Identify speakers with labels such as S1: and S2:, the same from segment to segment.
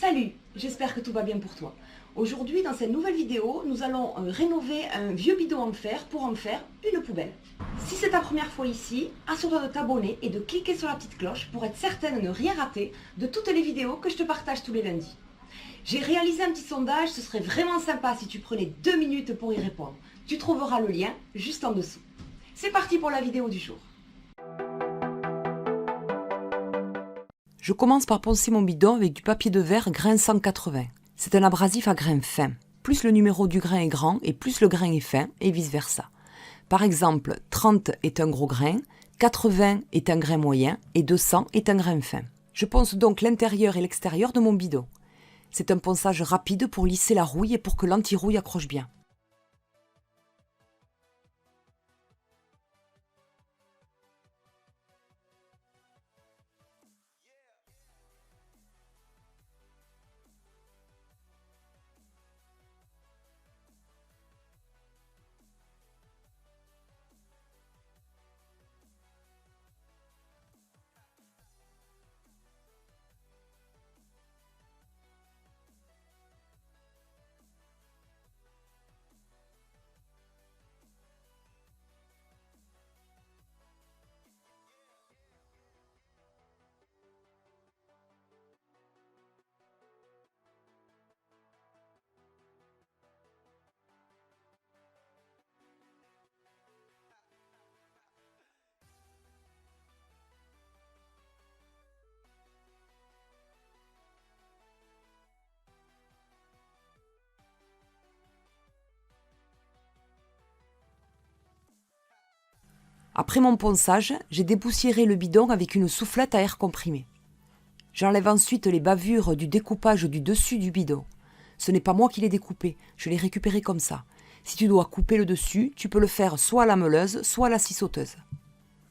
S1: Salut, j'espère que tout va bien pour toi. Aujourd'hui, dans cette nouvelle vidéo, nous allons rénover un vieux bidon en fer pour en faire une poubelle. Si c'est ta première fois ici, assure-toi de t'abonner et de cliquer sur la petite cloche pour être certaine de ne rien rater de toutes les vidéos que je te partage tous les lundis. J'ai réalisé un petit sondage, ce serait vraiment sympa si tu prenais 2 minutes pour y répondre. Tu trouveras le lien juste en dessous. C'est parti pour la vidéo du jour.
S2: Je commence par poncer mon bidon avec du papier de verre grain 180. C'est un abrasif à grain fin. Plus le numéro du grain est grand et plus le grain est fin et vice versa. Par exemple, 30 est un gros grain, 80 est un grain moyen et 200 est un grain fin. Je ponce donc l'intérieur et l'extérieur de mon bidon. C'est un ponçage rapide pour lisser la rouille et pour que l'anti-rouille accroche bien. Après mon ponçage, j'ai dépoussiéré le bidon avec une soufflette à air comprimé. J'enlève ensuite les bavures du découpage du dessus du bidon. Ce n'est pas moi qui l'ai découpé, je l'ai récupéré comme ça. Si tu dois couper le dessus, tu peux le faire soit à la meuleuse, soit à la scie sauteuse.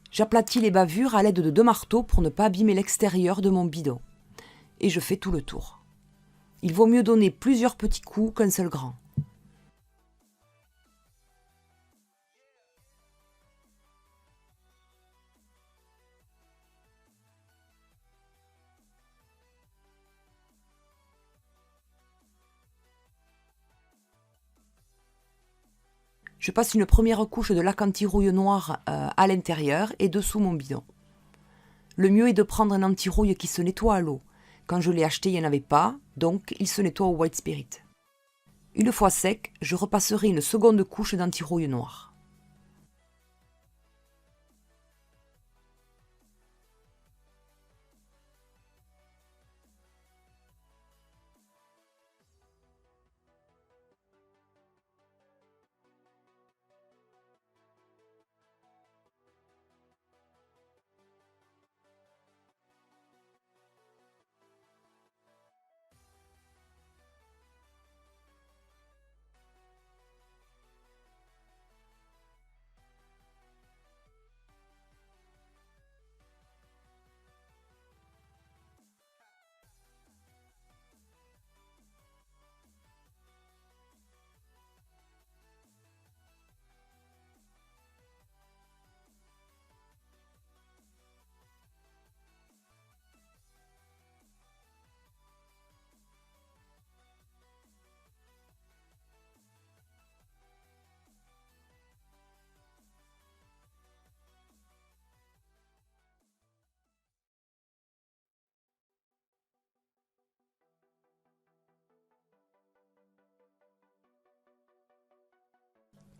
S2: J'aplatis les bavures à l'aide de 2 marteaux pour ne pas abîmer l'extérieur de mon bidon. Et je fais tout le tour. Il vaut mieux donner plusieurs petits coups qu'un seul grand. Je passe une première couche de laque anti-rouille noir à l'intérieur et dessous mon bidon. Le mieux est de prendre un anti-rouille qui se nettoie à l'eau. Quand je l'ai acheté, il n'y en avait pas, donc il se nettoie au White Spirit. Une fois sec, je repasserai une seconde couche d'anti-rouille noir.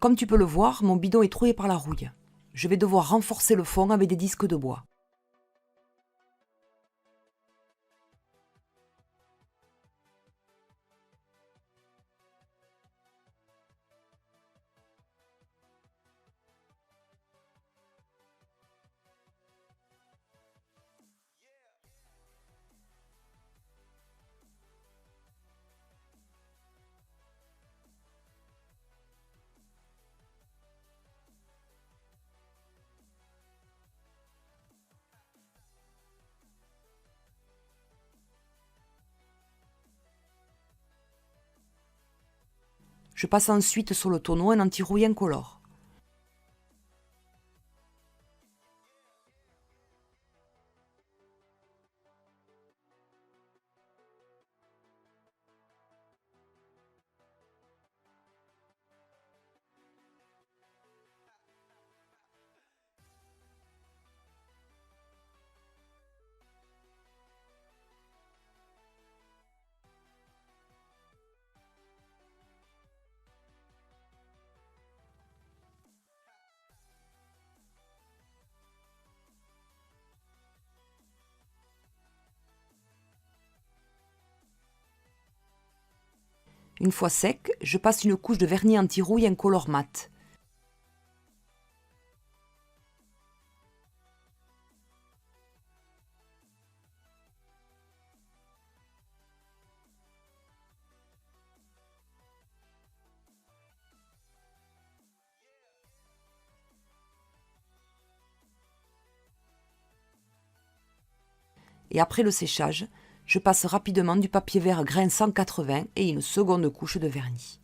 S2: Comme tu peux le voir, mon bidon est troué par la rouille. Je vais devoir renforcer le fond avec des disques de bois. Je passe ensuite sur le tonneau un anti-rouille incolore. Une fois sec, je passe une couche de vernis anti-rouille incolore mat. Et après le séchage, je passe rapidement du papier vert grain 180 et une seconde couche de vernis.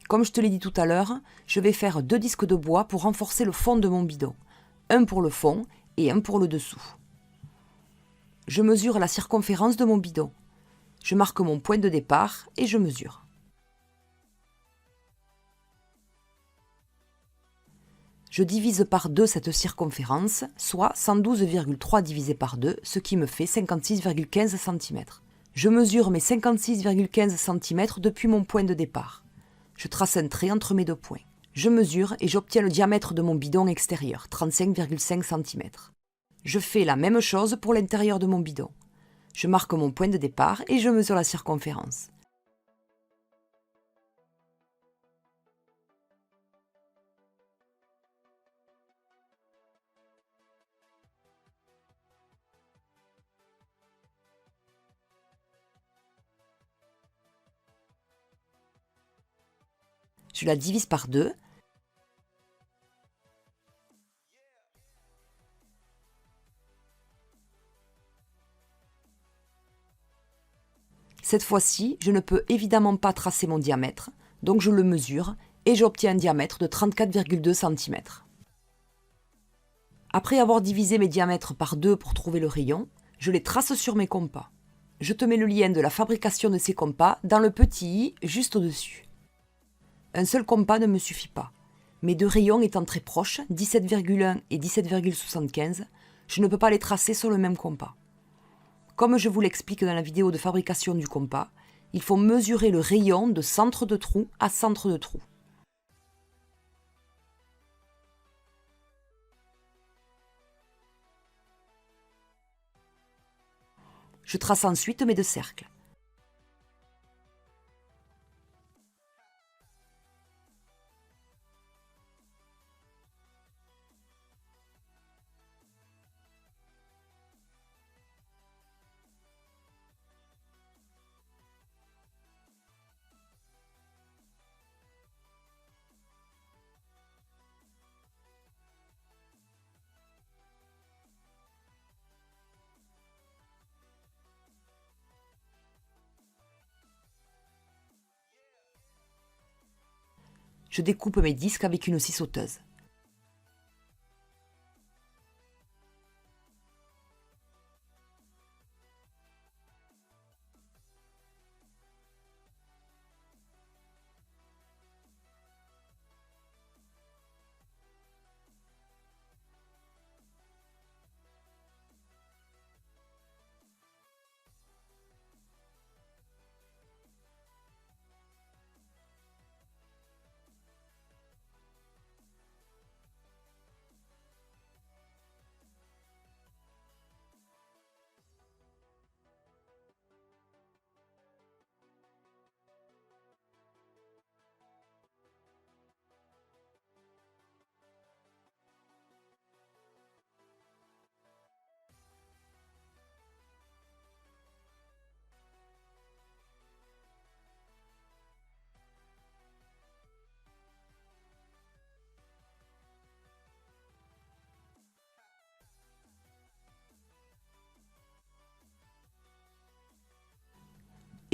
S2: Comme je te l'ai dit tout à l'heure, je vais faire 2 disques de bois pour renforcer le fond de mon bidon. Un pour le fond et un pour le dessous. Je mesure la circonférence de mon bidon. Je marque mon point de départ et je mesure. Je divise par 2 cette circonférence, soit 112,3 divisé par 2, ce qui me fait 56,15 cm. Je mesure mes 56,15 cm depuis mon point de départ. Je trace un trait entre mes 2 points. Je mesure et j'obtiens le diamètre de mon bidon extérieur, 35,5 cm. Je fais la même chose pour l'intérieur de mon bidon. Je marque mon point de départ et je mesure la circonférence. Je la divise par 2. Cette fois-ci, je ne peux évidemment pas tracer mon diamètre, donc je le mesure et j'obtiens un diamètre de 34,2 cm. Après avoir divisé mes diamètres par 2 pour trouver le rayon, je les trace sur mes compas. Je te mets le lien de la fabrication de ces compas dans le petit i juste au-dessus. Un seul compas ne me suffit pas. Mes 2 rayons étant très proches, 17,1 et 17,75, je ne peux pas les tracer sur le même compas. Comme je vous l'explique dans la vidéo de fabrication du compas, il faut mesurer le rayon de centre de trou à centre de trou. Je trace ensuite mes 2 cercles. Je découpe mes disques avec une scie sauteuse.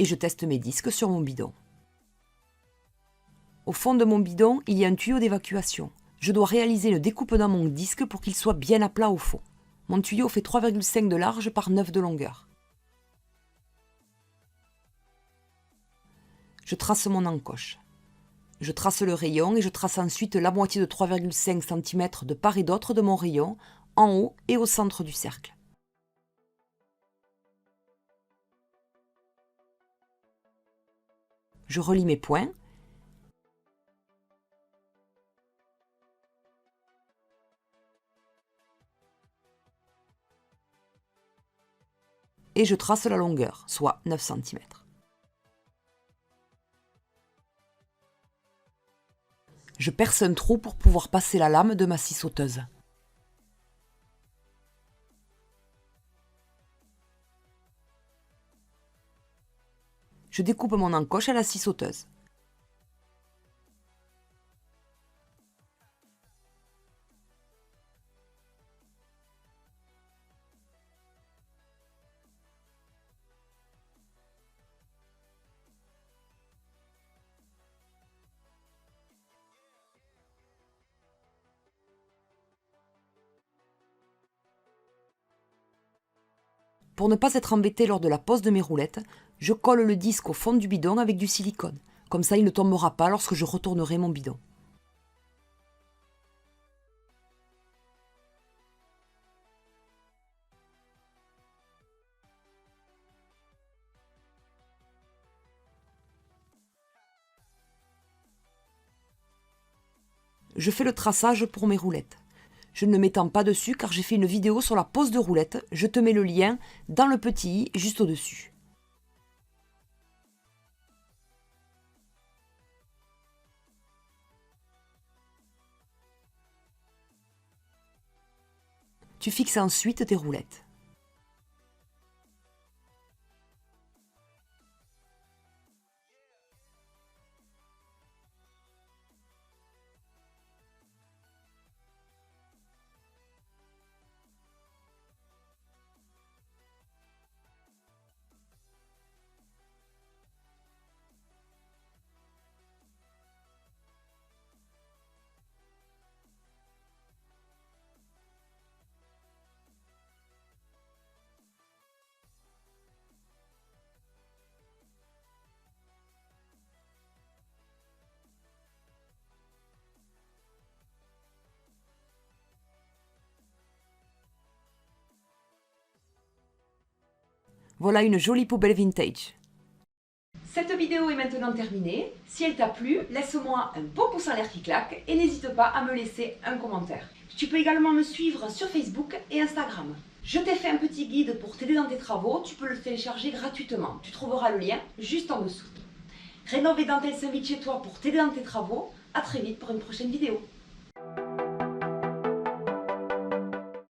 S2: et je teste mes disques sur mon bidon. Au fond de mon bidon, il y a un tuyau d'évacuation. Je dois réaliser le découpe dans mon disque pour qu'il soit bien à plat au fond. Mon tuyau fait 3,5 de large par 9 de longueur. Je trace mon encoche. Je trace le rayon et je trace ensuite la moitié de 3,5 cm de part et d'autre de mon rayon, en haut et au centre du cercle. Je relie mes points. Et je trace la longueur, soit 9 cm. Je perce un trou pour pouvoir passer la lame de ma scie sauteuse. Je découpe mon encoche à la scie sauteuse. Pour ne pas être embêté lors de la pose de mes roulettes, je colle le disque au fond du bidon avec du silicone. Comme ça, il ne tombera pas lorsque je retournerai mon bidon. Je fais le traçage pour mes roulettes. Je ne m'étends pas dessus car j'ai fait une vidéo sur la pose de roulettes. Je te mets le lien dans le petit i juste au-dessus. Tu fixes ensuite tes roulettes. Voilà une jolie poubelle vintage.
S1: Cette vidéo est maintenant terminée. Si elle t'a plu, laisse-moi un beau pouce en l'air qui claque et n'hésite pas à me laisser un commentaire. Tu peux également me suivre sur Facebook et Instagram. Je t'ai fait un petit guide pour t'aider dans tes travaux. Tu peux le télécharger gratuitement. Tu trouveras le lien juste en dessous. Rénov et Dentelle s'invite chez toi pour t'aider dans tes travaux. A très vite pour une prochaine vidéo.